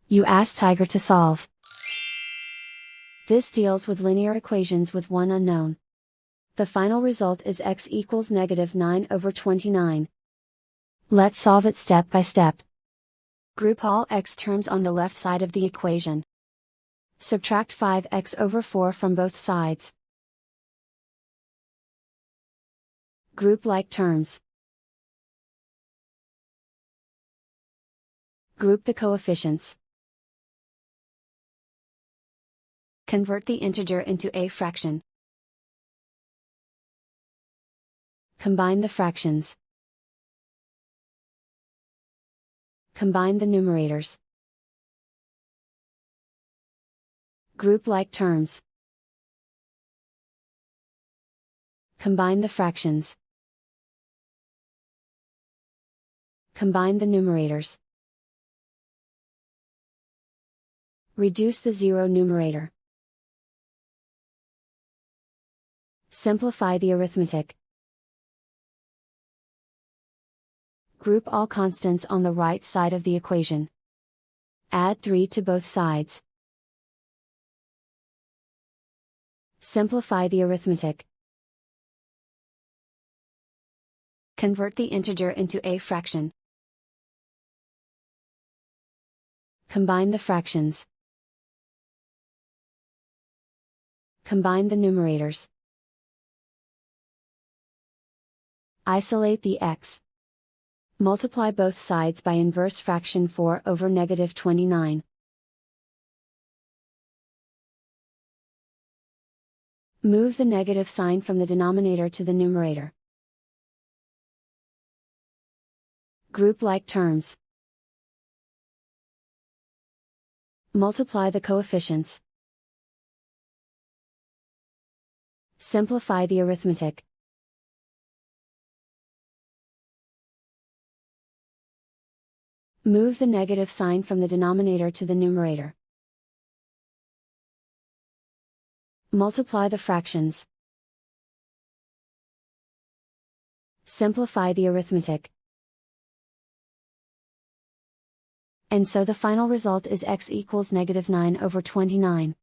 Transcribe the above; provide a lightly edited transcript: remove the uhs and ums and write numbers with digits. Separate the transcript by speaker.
Speaker 1: You ask Tiger to solve. This deals with linear equations with one unknown. The final result is x equals -9/29. Let's solve it step by step. Group all x terms on the left side of the equation. Subtract 5x/4 from both sides. Group like terms. Group the coefficients. Convert the integer into a fraction. Combine the fractions. Combine the numerators. Group like terms. Combine the fractions. Combine the numerators. Reduce the zero numerator. Simplify the arithmetic. Group all constants on the right side of the equation. Add 3 to both sides. Simplify the arithmetic. Convert the integer into a fraction. Combine the fractions. Combine the numerators. Isolate the x. Multiply both sides by inverse fraction 4/-29. Move the negative sign from the denominator to the numerator. Group like terms. Multiply the coefficients. Simplify the arithmetic. Move the negative sign from the denominator to the numerator. Multiply the fractions. Simplify the arithmetic. And so the final result is x equals -9/29.